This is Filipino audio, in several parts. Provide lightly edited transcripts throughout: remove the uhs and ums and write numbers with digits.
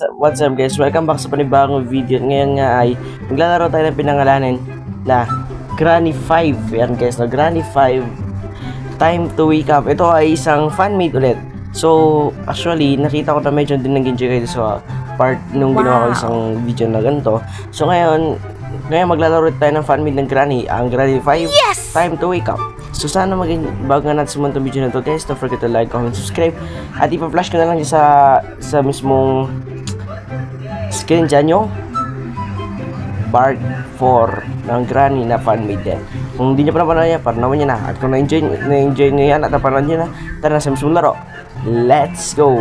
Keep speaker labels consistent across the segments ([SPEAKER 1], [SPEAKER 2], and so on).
[SPEAKER 1] What's up guys? Welcome back sa panibagong video. Ngayon nga ay maglalaro tayo ng pinangalanan na Granny 5. Yan guys, no? Granny 5 Time to Wake Up. Ito ay isang fan-made ulit. So, actually, nakita ko na medyo din nag-enjoy kayo sa part nung ginawa ko isang video na ganito. So, ngayon maglalaro tayo ng fan-made ng Granny. Ang Granny 5 Time to Wake Up. So sana maging bago nga natin sumunod ang video na to guys, don't forget to like, comment, subscribe. At ipa-flash ko na lang sa mismong screen dyan yung part 4 ng Granny na fan-made din. Kung hindi nyo pa napanood yan, parang naman nyo na. At kung na-enjoy nyo yan at napanood nyo na, tara na sa mismong laro. Let's go!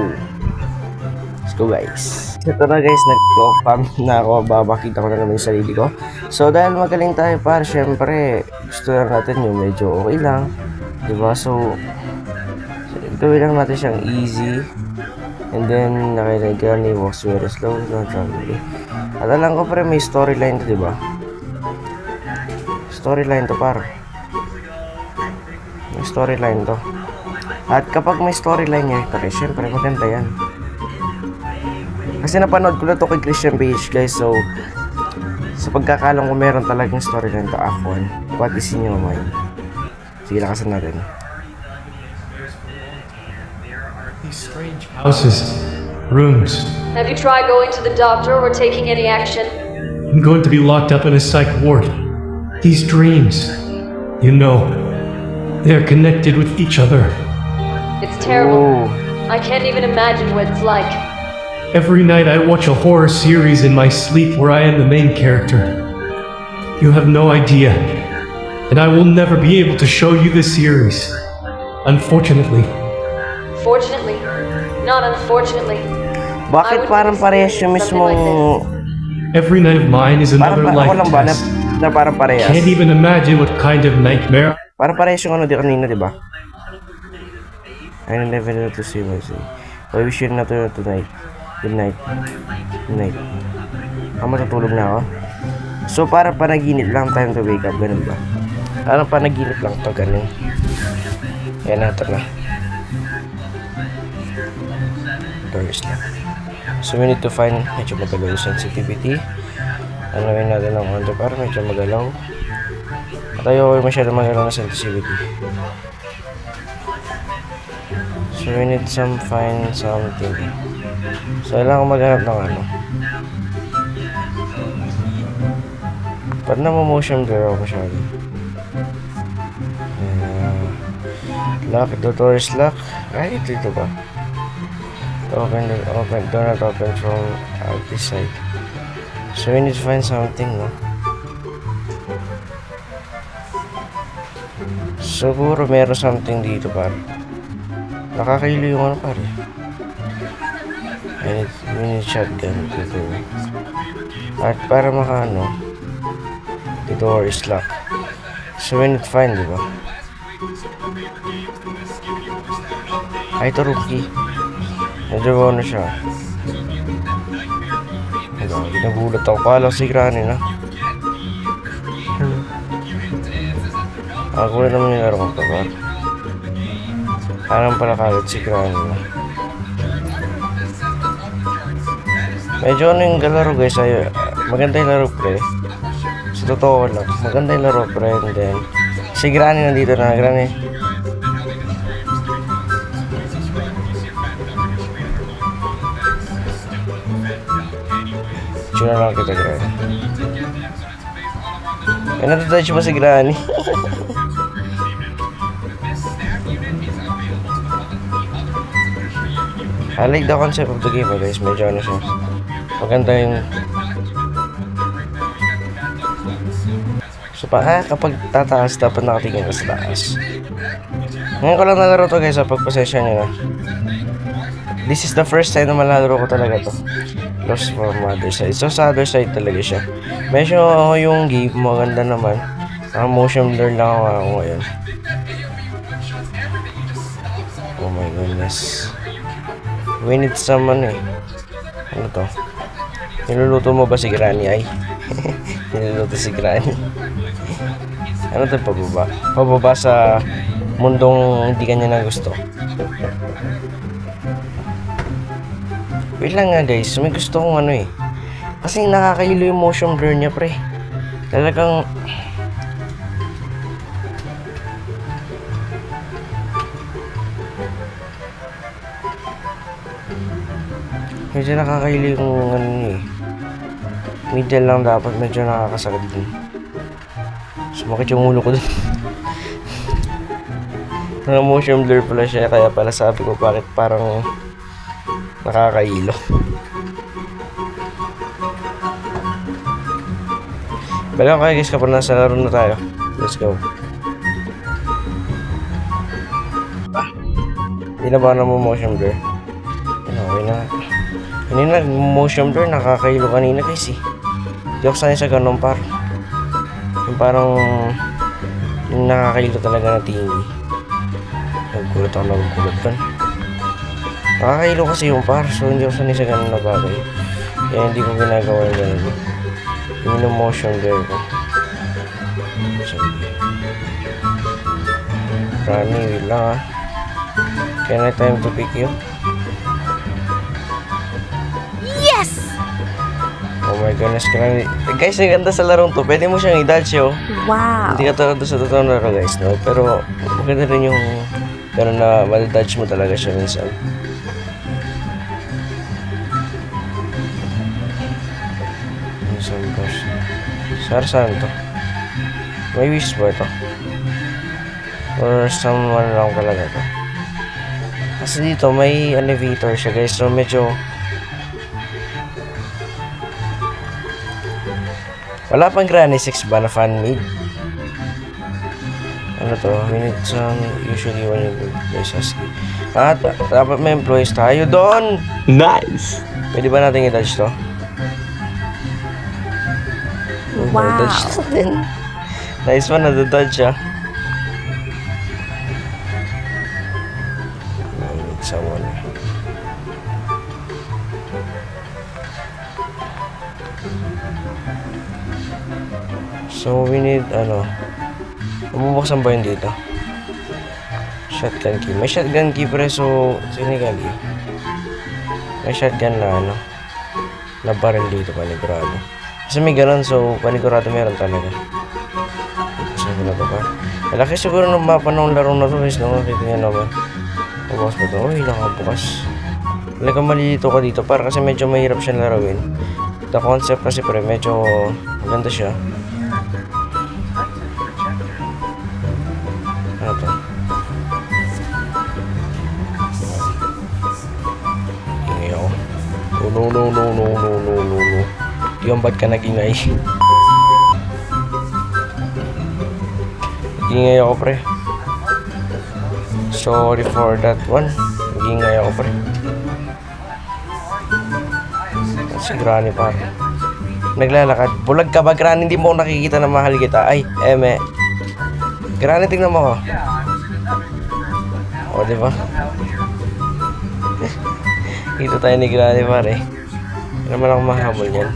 [SPEAKER 1] Let's go guys. Ito na guys, nag-pump na ako, makita ko na naman yung sarili ko. So dahil magaling tayo para syempre gusto lang natin yung medyo okay lang, diba? So gawin lang natin siyang easy. And then Granny walks very slow, not rapidly. At alam ko pre may storyline to, diba? Storyline to par. May storyline to. At kapag may storyline yan, pare, syempre maganda yan. Kasi napanood ko na to kay Christian Page guys. So sa pagkakalang ko meron talagang storyline to Act 1. What is in your mind? Sige, lakasan natin.
[SPEAKER 2] These strange houses, rooms.
[SPEAKER 3] Have you tried going to the doctor or taking any action?
[SPEAKER 2] I'm going to be locked up in a psych ward. These dreams, you know, they're connected with each other.
[SPEAKER 3] It's terrible.
[SPEAKER 1] Oh.
[SPEAKER 3] I can't even imagine what it's like.
[SPEAKER 2] Every night I watch a horror series in my sleep where I am the main character. You have no idea, and I will never be able to show you the series. Unfortunately.
[SPEAKER 3] Fortunately, not unfortunately.
[SPEAKER 1] Bakit parang parehas yung mismong
[SPEAKER 2] Every night of mine is another
[SPEAKER 1] ako
[SPEAKER 2] life
[SPEAKER 1] lang ba
[SPEAKER 2] test.
[SPEAKER 1] na parang parehas?
[SPEAKER 2] Can't even imagine what kind of nightmare.
[SPEAKER 1] Parang parehas yung ano di kanina, diba? I never know to see myself. I wish you not to tonight. Good night. Good night. Matutulog na ako. So parang panaginip lang, time to wake up. Ganun ba? Parang panaginip lang to, ganun. Yan natin na. Doors na. So we need to find medyo magalaw yung sensitivity. Anawin natin ang ano para medyo magalaw. At ayaw masyado magalaw na sensitivity. So we need find something. So kailangan ko maghanap ng ano. Parang motion blur ako masyado. Lock, the door is locked. Ay, ito ba? Open, do not open from this side. So we need to find something, no? Siguro meron something dito, pare. Nakakailo yung ano, pare. We need shotgun dito. At para makaano, the door is locked. So we need to find, di ba? Ay, ito rookie. Medyo ano siya. Nagulat ako. Kala si Granny na. Ako na naman yung laro ko pa ba? Parang pala kalit si Granny na. Medyo ano yung laro guys. Maganda yung laro pre. Sa totoo lang. Maganda yung laro pre. And then si Granny nandito na. Granny. Sino lang kita Granny. Ay natutouch ba si Granny? I like the concept of the game guys. Medyo ano siya. Maganda yung so kapag tataas dapat nakatingin ka sa taas. Ngayon ko lang nalaro to guys. Pagpasensya nyo na. This is the first time na malalaro ko talaga to. Lost from other side. So sa other side talaga siya. Medyo yung game maganda naman. Ang motion blur lang ako ngayon. Oh my goodness. We need someone eh. Ano to? Niluluto mo ba si Granny ay? Niluluto si Granny. Ano to pababa? Pababa sa mundong hindi kanya na gusto. Wait lang nga guys, may gusto kong ano eh. Kasi nakakailo yung motion blur niya pre. Talagang... medyo nakakailo yung ano niya eh. Middle lang dapat, medyo nakakasakit din. Sumakit yung ulo ko dun. Mga motion blur pala siya, kaya pala sabi ko bakit parang nakakailo. Bala kayo guys kapag nasa laro na tayo. Let's go. Hindi na ba naman motion blur? Okay na. Hindi na motion blur, nakakailo kanina guys eh. Di ako sanay sa ganun par. Yung parang yung nakakailo talaga na tingin. Naggulat ako doon. Nakakailo kasi yung par, so hindi ako sanay sa ganun na bagay. Kaya hindi ko ginagawa yung ganun. Yung motion blur ko. Rani, wait lang ah. Can I time to pick you?
[SPEAKER 4] Yes!
[SPEAKER 1] Oh my goodness, Granny. Guys, ang ganda sa larong to. Pwede mo siyang i-dodge oh.
[SPEAKER 4] Wow!
[SPEAKER 1] Hindi ka talaga sa totoong laro guys, no? Pero maganda rin yung gano'n na madadodge mo talaga siya minsan. Saan to? May wish ba ito? Or someone lang talaga to? Kasi dito may elevator siya guys, so medyo wala pang Granny 6 ba na fan-made? Ano to? We need some usually when you guys ask. At dapat may employees tayo doon!
[SPEAKER 2] Nice!
[SPEAKER 1] Pwede ba natin i-dodge to?
[SPEAKER 4] Wow!
[SPEAKER 1] Dodge to din. Nice one, nadododge siya. I need someone. So we need ano, bubuksan ba yun dito? Shotgun key. May shotgun key pre, so sinigali. May shotgun na ano, na barrel dito panigurado. Kasi may ganun, so panigurado meron talaga. Saan ko na ito pa? Malaki siguro ng mapa ng laro na to guys, no? Nakita nyo naman. Bukas ba ito? Uy, nakabukas. Talagang malilito ka dito para kasi medyo mahirap siya laruin. The concept kasi pre, medyo maganda siya. Ano to? Ingay ako. No. Yung ba't ka nag-ingay? Nag-ingay ako pre. Sorry for that one. Nag-ingay ako pre. Si Granny pa. Naglalakad. Bulag ka ba Granny? Hindi mo nakikita na mahal kita. Ay, eme. Granny, tingnan mo ko. O, diba? Dito tayo ni Granny pare. Hindi naman ako mahabol yan.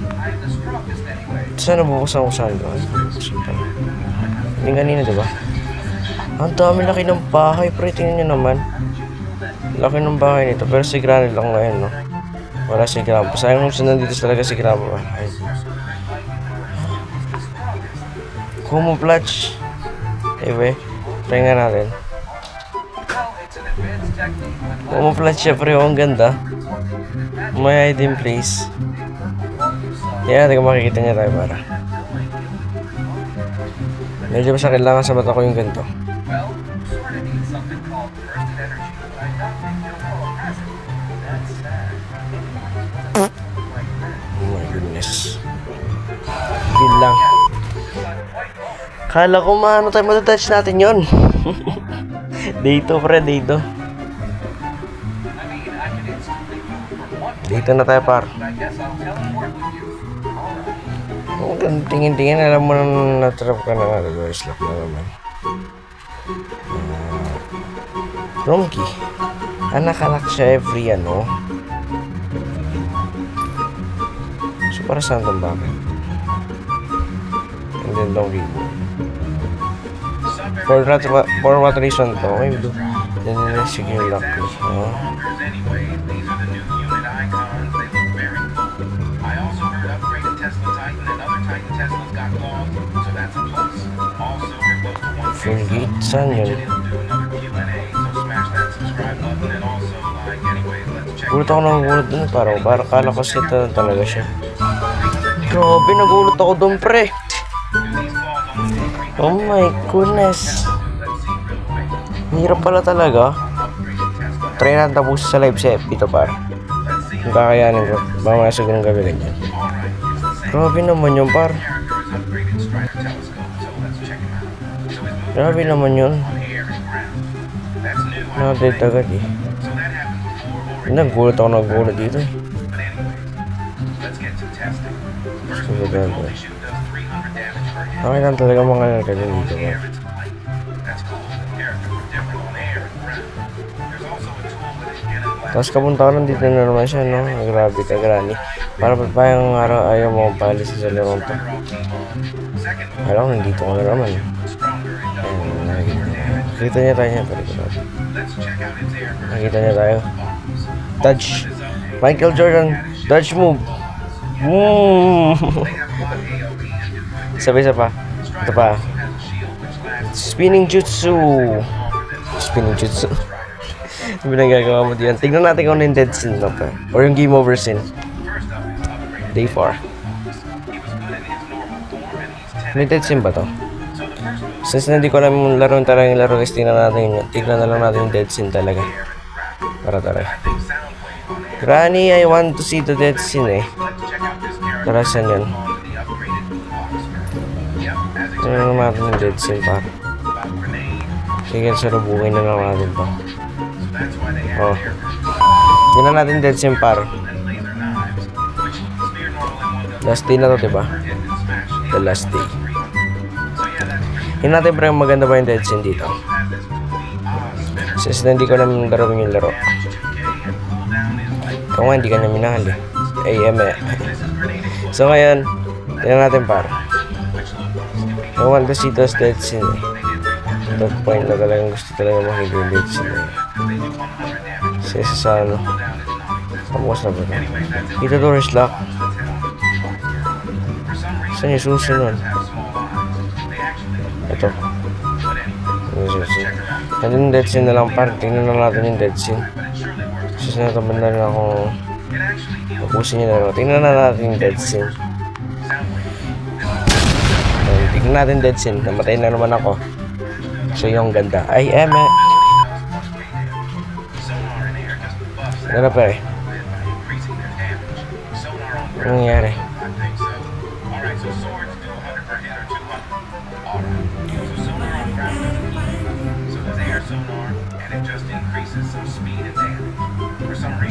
[SPEAKER 1] Sana bubuksan ko saan ko. Yung kanina, diba? Ang dami laki ng bahay, pre. Tingnan nyo naman. Laki ng bahay nito. Pero si Granny lang ngayon, no? Wala si Grandpa. Sayang kung saan nandito talaga si Grandpa. Ay. Camouflage. Anyway, try nga natin. Camouflage siya, pre. Ang ganda. May hiding place. Yeah, hindi ko makikita niya tayo para. Medyo masakit lang sa mata ko yung ganito. Oh my goodness. Yun lang. Kala ko maano tayo matatouch natin yun. Dito pre, dito. Dito na tayo par. Oh, tingin-tingin, alam mo na natrap ka na nga. Reverse lock na naman. Room key. Nakalak siya every ano. So para saan itong bakit? And then long keyboard. For what reason to? Okay, do. Then secure lock key. Full gate? Saan yun? Gulat ako ng gulat dun. Parang kala ko sita talaga siya. Grabe, nagulat ako dun, pre. Oh my goodness. Hirap pala talaga. Try natin tapusin sa live sa FB to, par. Kung kakayanin ko. Mamaya sa ganung gabi ganyan. Grabe naman yun, par. Grabe naman yun. Nakadate agad eh. Nagulat dito eh. Okay lang talaga mga nalagay dito ba? Tapos kapunta ko lang dito na naman siya, no? Grabe ka, Granny. Para pa yung araw ayaw mo palis sa larong to. Alam ko, nandito ko na naman. Nakita niya tayo niya. Nakita niya tayo. Dodge. Michael Jordan. Dodge move. Sabay isa pa. Ito pa. Spinning jutsu. Spinning jutsu. Ano nagagawa mo diyan? Tignan natin kung ano yung dead scene na pa. Or yung game over scene. Day 4. May dead scene ba to? Since hindi ko alam yung laro talagang laro guys, tignan na lang natin yung dead scene talaga. Tara. Granny, I want to see the dead scene eh. Tara, saan yan? Tignan na natin yung dead scene pa. Sige, sarubungin na lang natin to. Oh. Tignan natin dead scene par. Last day na to, diba? The last day. Tignan natin pre, maganda ba yung dead scene dito? Since hindi ko naman laruin yung laro. Ito nga, hindi ka na minahal eh. So ngayon, tignan natin par. I want to see those dead scene eh. At that point na talagang gusto talaga makikita yung dead scene eh. Sa ano. Tapos na ba ito? Dito door is locked. Saan yung susunod? Ito. Ito yung dead scene na lang par. Tingnan na natin yung dead scene. Susunod na tabanda na akong tapusin nyo na lang. Tingnan na natin yung dead scene. Tingnan natin dead scene. Namatay na naman ako. So yung ganda. Ay, eme. Ano pa eh? Anong nangyari?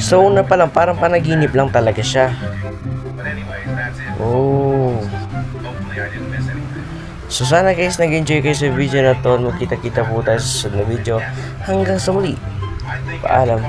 [SPEAKER 1] So na pa lang, parang panaginip lang talaga siya. Oh. So sana guys, nag-enjoy kayo sa video na to. Magkita-kita po tayo sa susunod na video. Hanggang sa muli. Paalam.